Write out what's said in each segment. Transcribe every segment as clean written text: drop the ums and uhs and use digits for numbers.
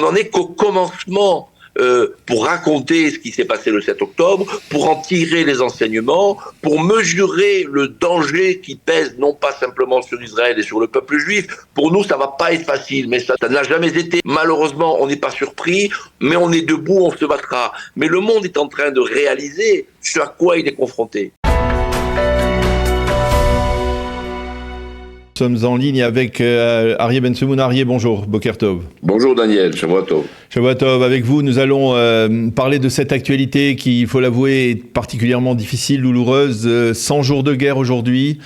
n'en est qu'au commencement pour raconter ce qui s'est passé le 7 octobre, pour en tirer les enseignements, pour mesurer le danger qui pèse non pas simplement sur Israël et sur le peuple juif. Pour nous, ça va pas être facile, mais ça n'a jamais été. Malheureusement, on n'est pas surpris, mais on est debout, on se battra. Mais le monde est en train de réaliser ce à quoi il est confronté. Nous sommes en ligne avec Aryeh Ben-Semoun. Aryeh, bonjour, Boker Tov. Bonjour Daniel, Shavua Tov. Shavua Tov, avec vous, nous allons parler de cette actualité qui, il faut l'avouer, est particulièrement difficile, douloureuse. 100 jours de guerre aujourd'hui,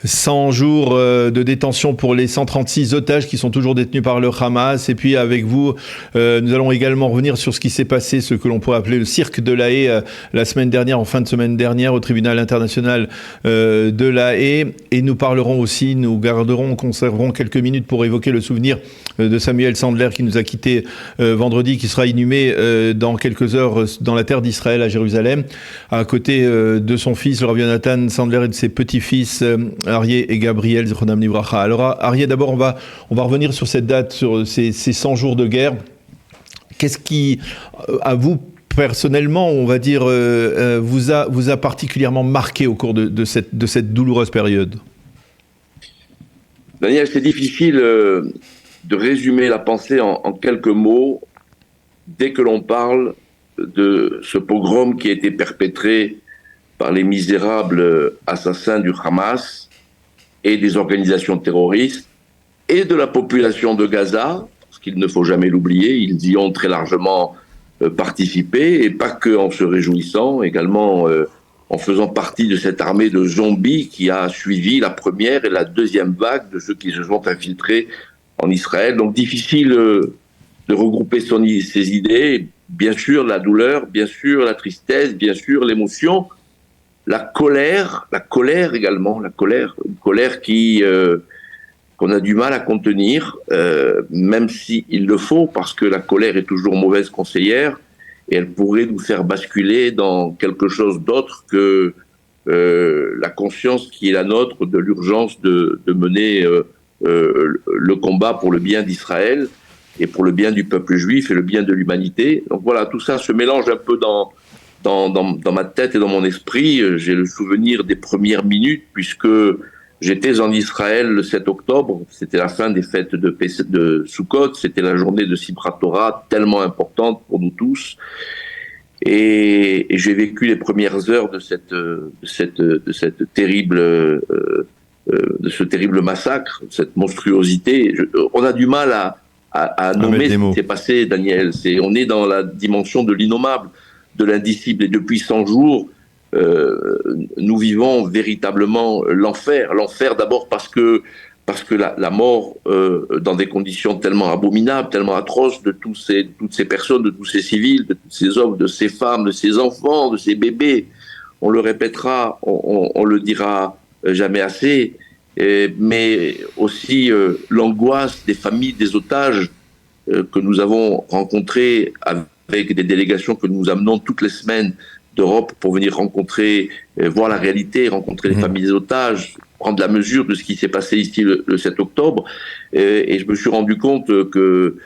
100 jours de détention pour les 136 otages qui sont toujours détenus par le Hamas. Et puis avec vous, nous allons également revenir sur ce qui s'est passé, ce que l'on pourrait appeler le cirque de La Haye la semaine dernière, en fin de semaine dernière, au tribunal international de La Haye. Et nous parlerons aussi, nous conserverons quelques minutes pour évoquer le souvenir de Samuel Sandler qui nous a quittés vendredi, qui sera inhumé dans quelques heures dans la terre d'Israël à Jérusalem, à côté de son fils, le Rav Yonatan Sandler, et de ses petits-fils Aryeh et Gabriel, Zichronam Livracha. Alors Aryeh, d'abord on va revenir sur cette date, sur ces 100 jours de guerre. Qu'est-ce qui, à vous personnellement, on va dire, vous a particulièrement marqué au cours de cette douloureuse période? Daniel, c'est difficile de résumer la pensée en quelques mots dès que l'on parle de ce pogrom qui a été perpétré par les misérables assassins du Hamas et des organisations terroristes et de la population de Gaza, parce qu'il ne faut jamais l'oublier, ils y ont très largement participé, et pas que en se réjouissant, également en faisant partie de cette armée de zombies qui a suivi la première et la deuxième vague de ceux qui se sont infiltrés en Israël. Donc difficile de regrouper ses idées, bien sûr la douleur, bien sûr la tristesse, bien sûr l'émotion, la colère également, une colère qu'on a du mal à contenir, même s'il le faut, parce que la colère est toujours mauvaise conseillère, et elle pourrait nous faire basculer dans quelque chose d'autre que la conscience qui est la nôtre de l'urgence de mener le combat pour le bien d'Israël et pour le bien du peuple juif et le bien de l'humanité. Donc voilà, tout ça se mélange un peu dans ma tête et dans mon esprit. J'ai le souvenir des premières minutes, puisque j'étais en Israël le 7 octobre, c'était la fin des fêtes de Sukkot, c'était la journée de Simchat Torah, tellement importante pour nous tous. Et j'ai vécu les premières heures de ce terrible massacre, cette monstruosité. On a du mal à nommer ce qui s'est passé, Daniel. On est dans la dimension de l'innommable, de l'indicible. Et depuis 100 jours, nous vivons véritablement l'enfer. L'enfer d'abord parce que la mort dans des conditions tellement abominables, tellement atroces de toutes ces personnes, de tous ces civils, de tous ces hommes, de ces femmes, de ces enfants, de ces bébés. On le répétera, on le dira jamais assez, mais aussi l'angoisse des familles des otages que nous avons rencontrés avec des délégations que nous amenons toutes les semaines d'Europe pour venir rencontrer, voir la réalité, rencontrer les familles des otages, prendre la mesure de ce qui s'est passé ici le 7 octobre. Et je me suis rendu compte que,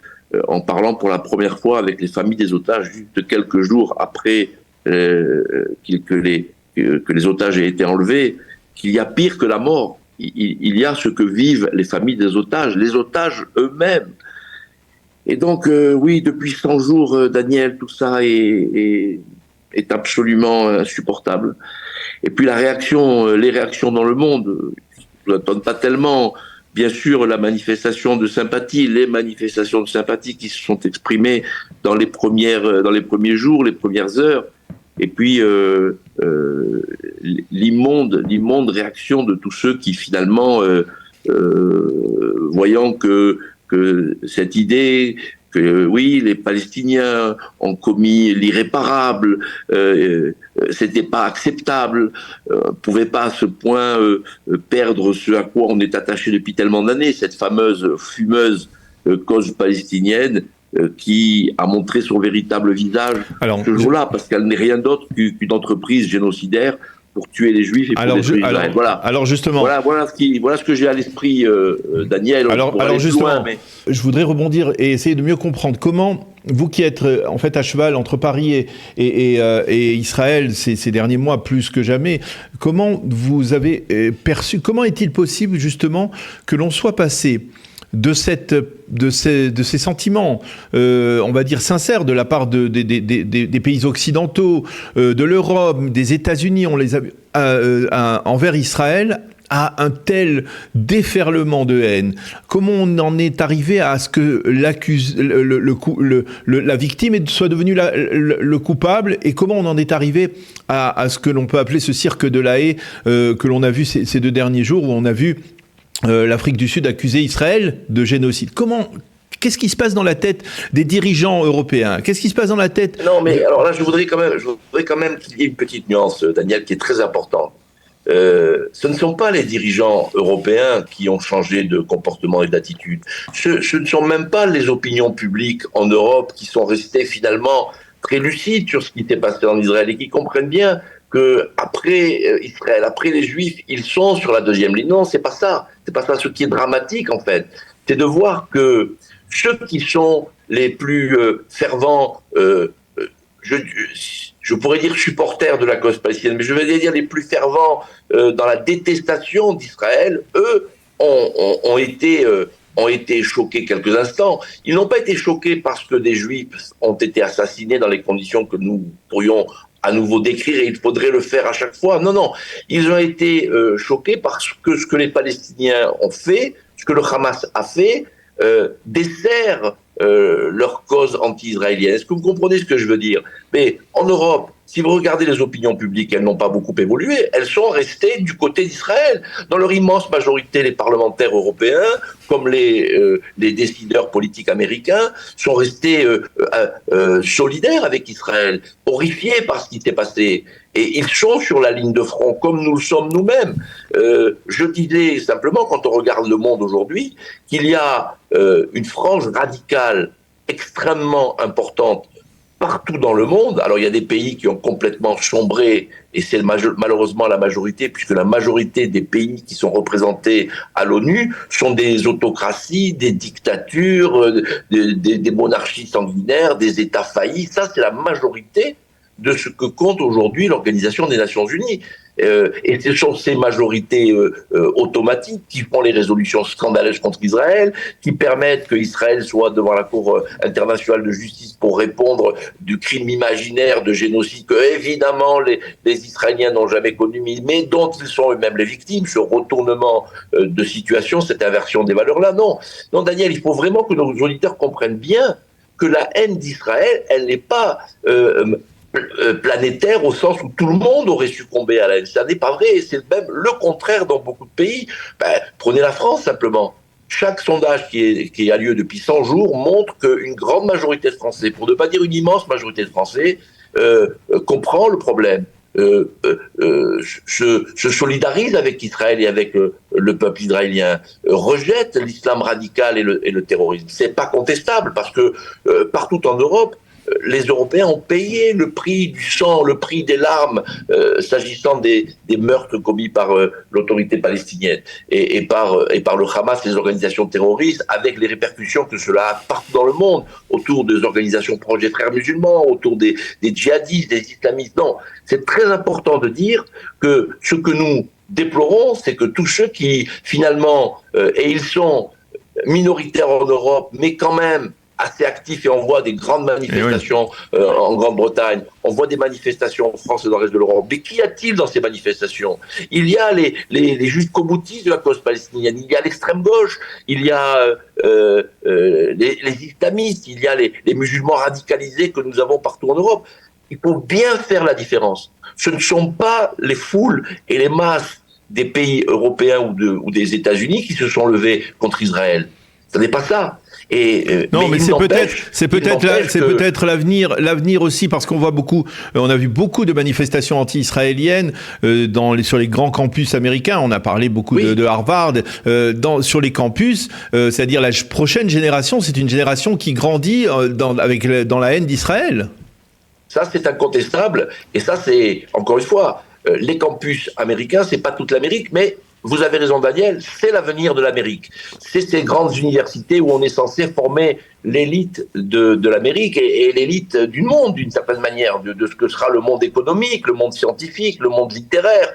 en parlant pour la première fois avec les familles des otages, juste quelques jours après que les otages aient été enlevés, qu'il y a pire que la mort. Il y a ce que vivent les familles des otages, les otages eux-mêmes. Et donc, oui, depuis 100 jours, Daniel, tout ça est absolument insupportable. Et puis les réactions dans le monde, je ne donne pas tellement. Bien sûr, la manifestation de sympathie, les manifestations de sympathie qui se sont exprimées dans les premiers jours, les premières heures. Et puis l'immonde réaction de tous ceux qui finalement, voyant que cette idée que oui, les Palestiniens ont commis l'irréparable, c'était pas acceptable, pouvait pas à ce point perdre ce à quoi on est attaché depuis tellement d'années, cette fameuse fumeuse cause palestinienne qui a montré son véritable visage ce jour-là, parce qu'elle n'est rien d'autre qu'une entreprise génocidaire pour tuer les Juifs et pour détruire Israël. Voilà. Alors justement, voilà ce que j'ai à l'esprit, Daniel. Alors justement, je voudrais rebondir et essayer de mieux comprendre comment vous qui êtes en fait à cheval entre Paris et Israël ces derniers mois plus que jamais, comment vous avez perçu, comment est-il possible justement que l'on soit passé de ces sentiments, on va dire sincères, de la part des pays occidentaux, de l'Europe, des États-Unis, on les a envers Israël, à un tel déferlement de haine? Comment on en est arrivé à ce que la victime soit devenue le coupable, et comment on en est arrivé à ce que l'on peut appeler ce cirque de la haie que l'on a vu ces 2 derniers jours, où on a vu l'Afrique du Sud accuser Israël de génocide? Qu'est-ce qui se passe dans la tête des dirigeants européens? Qu'est-ce qui se passe dans la tête... Non, mais alors là, je voudrais quand même qu'il y ait une petite nuance, Daniel, qui est très importante. Ce ne sont pas les dirigeants européens qui ont changé de comportement et d'attitude. Ce ne sont même pas les opinions publiques en Europe qui sont restées finalement très lucides sur ce qui s'est passé en Israël et qui comprennent bien que après Israël, après les Juifs, ils sont sur la deuxième ligne. Non, c'est pas ça. C'est pas ça. Ce qui est dramatique, en fait, c'est de voir que ceux qui sont les plus fervents, je pourrais dire supporters de la cause palestinienne, mais je vais dire les plus fervents dans la détestation d'Israël, eux ont été choqués quelques instants. Ils n'ont pas été choqués parce que des Juifs ont été assassinés dans les conditions que nous pourrions à nouveau décrire, et il faudrait le faire à chaque fois. Non. Ils ont été choqués parce que ce que les Palestiniens ont fait, ce que le Hamas a fait, dessert leur cause anti-israélienne. Est-ce que vous comprenez ce que je veux dire? Mais en Europe, si vous regardez les opinions publiques, elles n'ont pas beaucoup évolué. Elles sont restées du côté d'Israël. Dans leur immense majorité, les parlementaires européens, comme les décideurs politiques américains, sont restés solidaires avec Israël, horrifiés par ce qui s'est passé. Et ils sont sur la ligne de front, comme nous le sommes nous-mêmes. Je disais simplement, quand on regarde le monde aujourd'hui, qu'il y a une frange radicale extrêmement importante partout dans le monde. Alors il y a des pays qui ont complètement sombré, et c'est malheureusement la majorité, puisque la majorité des pays qui sont représentés à l'ONU sont des autocraties, des dictatures, des monarchies sanguinaires, des États faillis. Ça, c'est la majorité de ce que compte aujourd'hui l'Organisation des Nations Unies. Et ce sont ces majorités automatiques qui font les résolutions scandaleuses contre Israël, qui permettent qu'Israël soit devant la Cour internationale de justice pour répondre du crime imaginaire de génocide que, évidemment, les Israéliens n'ont jamais connu, mais dont ils sont eux-mêmes les victimes, ce retournement de situation, cette inversion des valeurs-là. Non, Daniel, il faut vraiment que nos auditeurs comprennent bien que la haine d'Israël, elle n'est pas... planétaire au sens où tout le monde aurait succombé à la haine. Ça n'est pas vrai, c'est même le contraire dans beaucoup de pays. Prenez la France simplement. Chaque sondage qui a lieu depuis 100 jours montre qu'une grande majorité de Français, pour ne pas dire une immense majorité de Français, comprend le problème, se solidarise avec Israël et avec le peuple israélien, rejette l'islam radical et le terrorisme. C'est pas contestable parce que partout en Europe, les Européens ont payé le prix du sang, le prix des larmes, s'agissant des meurtres commis par l'autorité palestinienne et par le Hamas et les organisations terroristes, avec les répercussions que cela a partout dans le monde, autour des organisations proches des frères musulmans, autour des djihadistes, des islamistes. Non, c'est très important de dire que ce que nous déplorons, c'est que tous ceux qui, finalement, et ils sont minoritaires en Europe, mais quand même assez actifs, et on voit des grandes manifestations en Grande-Bretagne, on voit des manifestations en France et dans le reste de l'Europe. Mais qu'y a-t-il dans ces manifestations? Il y a les jusqu'au boutistes de la cause palestinienne, il y a l'extrême gauche, il y a les islamistes, il y a les musulmans radicalisés que nous avons partout en Europe. Il faut bien faire la différence. Ce ne sont pas les foules et les masses des pays européens ou des États-Unis qui se sont levés contre Israël. Ce n'est pas ça. Non, mais c'est peut-être l'avenir aussi, parce qu'on voit on a vu beaucoup de manifestations anti-israéliennes sur les grands campus américains. On a parlé beaucoup de Harvard, sur les campus. C'est-à-dire la prochaine génération, c'est une génération qui grandit dans la haine d'Israël. Ça, c'est incontestable, et ça, c'est, encore une fois, les campus américains, c'est pas toute l'Amérique, mais vous avez raison, Daniel, c'est l'avenir de l'Amérique. C'est ces grandes universités où on est censé former l'élite de l'Amérique et l'élite du monde, d'une certaine manière, de ce que sera le monde économique, le monde scientifique, le monde littéraire.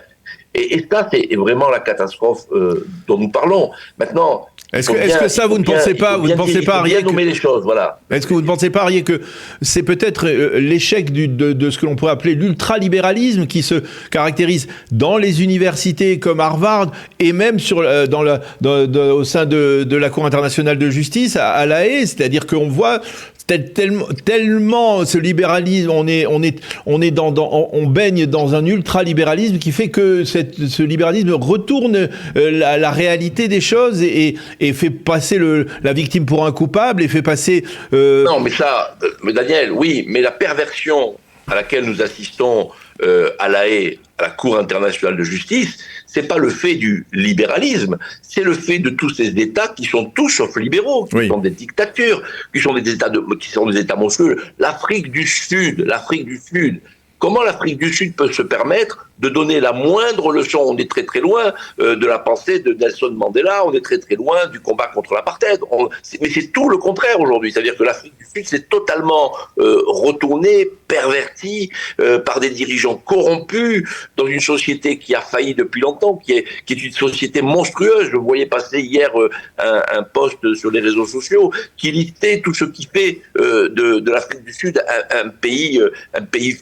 Et ça, c'est vraiment la catastrophe dont nous parlons. Maintenant, est-ce que ça, vous ne pensez pas, Arié, nommer les choses, voilà. Est-ce que vous ne pensez pas, Arié, que c'est peut-être l'échec de ce que l'on pourrait appeler l'ultralibéralisme qui se caractérise dans les universités comme Harvard et même au sein de la Cour internationale de justice à La Haye, c'est-à-dire qu'on voit tellement ce libéralisme, on baigne dans un ultralibéralisme qui fait que ce libéralisme retourne la réalité des choses et fait passer la victime pour un coupable et fait passer... Non, mais Daniel, oui, mais la perversion à laquelle nous assistons à La Haye, à la Cour internationale de justice, c'est pas le fait du libéralisme, c'est le fait de tous ces États qui sont tous sauf libéraux, qui sont des dictatures, qui sont des États monstrueux. L'Afrique du Sud. Comment l'Afrique du Sud peut se permettre de donner la moindre leçon? On est très très loin de la pensée de Nelson Mandela, on est très très loin du combat contre l'apartheid. Mais c'est tout le contraire aujourd'hui. C'est-à-dire que l'Afrique du Sud s'est totalement retournée, pervertie par des dirigeants corrompus dans une société qui a failli depuis longtemps, qui est une société monstrueuse. Je voyais passer hier un post sur les réseaux sociaux qui listait tout ce qui fait de l'Afrique du Sud un pays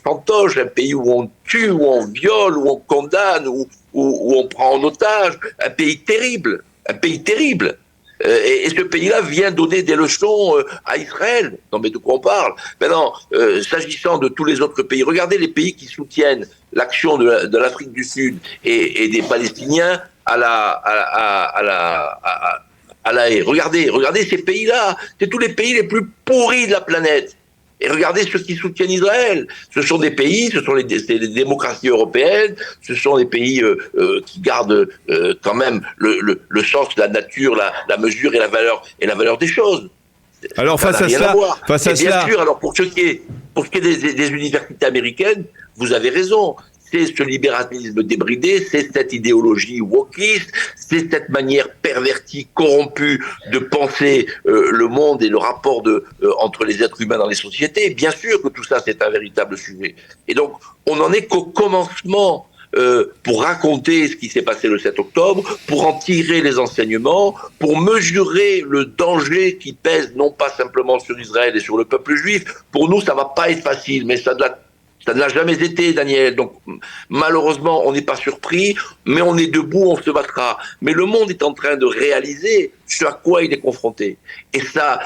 fantoche, un pays où on tue, où on viole, où on condamne, où on prend en otage, un pays terrible. Et ce pays-là vient donner des leçons à Israël. Non mais de quoi on parle? Maintenant, s'agissant de tous les autres pays, regardez les pays qui soutiennent l'action de l'Afrique du Sud et des Palestiniens à La Haye. Regardez ces pays-là, c'est tous les pays les plus pourris de la planète. Et regardez ceux qui soutiennent Israël. Ce sont des pays, ce sont les démocraties européennes, ce sont des pays qui gardent quand même le sens de la nature, la mesure et la valeur des choses. Alors face à cela, bien sûr, alors pour ce qui est des universités américaines, vous avez raison. C'est ce libéralisme débridé, c'est cette idéologie wokiste, c'est cette manière pervertie, corrompue de penser le monde et le rapport entre les êtres humains dans les sociétés. Bien sûr que tout ça, c'est un véritable sujet. Et donc, on n'en est qu'au commencement pour raconter ce qui s'est passé le 7 octobre, pour en tirer les enseignements, pour mesurer le danger qui pèse non pas simplement sur Israël et sur le peuple juif. Pour nous, ça va pas être facile, mais ça ne l'a jamais été, Daniel. Donc, malheureusement, on n'est pas surpris, mais on est debout, on se battra. Mais le monde est en train de réaliser ce à quoi il est confronté. Et ça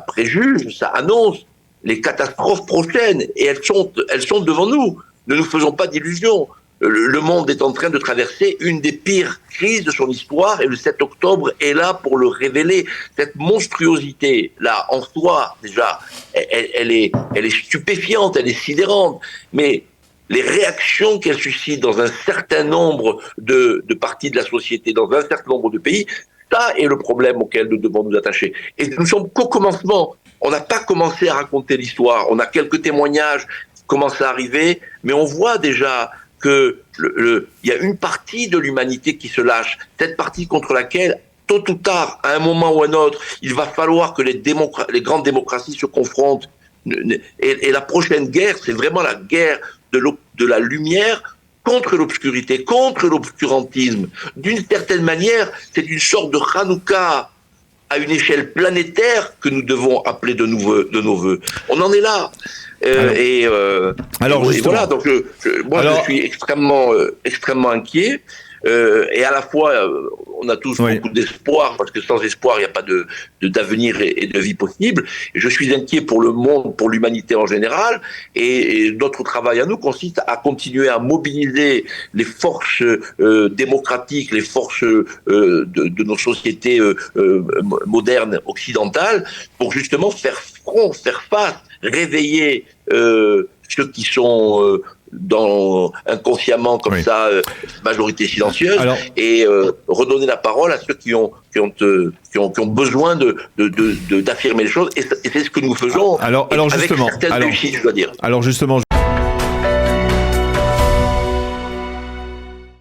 préjuge, ça annonce les catastrophes prochaines. Et elles sont devant nous. Ne nous faisons pas d'illusions. Le monde est en train de traverser une des pires crises de son histoire et le 7 octobre est là pour le révéler. Cette monstruosité, là, en soi, déjà, elle est stupéfiante, elle est sidérante, mais les réactions qu'elle suscite dans un certain nombre de parties de la société, dans un certain nombre de pays, ça est le problème auquel nous devons nous attacher. Et nous sommes qu'au commencement. On n'a pas commencé à raconter l'histoire. On a quelques témoignages qui commencent à arriver, mais on voit déjà que il y a une partie de l'humanité qui se lâche, cette partie contre laquelle, tôt ou tard, à un moment ou à un autre, il va falloir que les grandes démocraties se confrontent. Et la prochaine guerre, c'est vraiment la guerre de la lumière contre l'obscurité, contre l'obscurantisme. D'une certaine manière, c'est une sorte de Hanouka à une échelle planétaire que nous devons appeler de nos voeux. On en est là. Et voilà, donc je suis extrêmement inquiet. Et à la fois, on a tous beaucoup d'espoir, parce que sans espoir, il n'y a pas d'avenir et de vie possible. Et je suis inquiet pour le monde, pour l'humanité en général. Et notre travail à nous consiste à continuer à mobiliser les forces démocratiques, les forces de nos sociétés modernes, occidentales, pour justement faire front, faire face, réveiller ceux qui sont inconsciemment comme ça, majorité silencieuse, et redonner la parole à ceux qui ont besoin d'affirmer les choses, et c'est ce que nous faisons, alors avec justement, certaines réussites, je dois dire. Alors justement,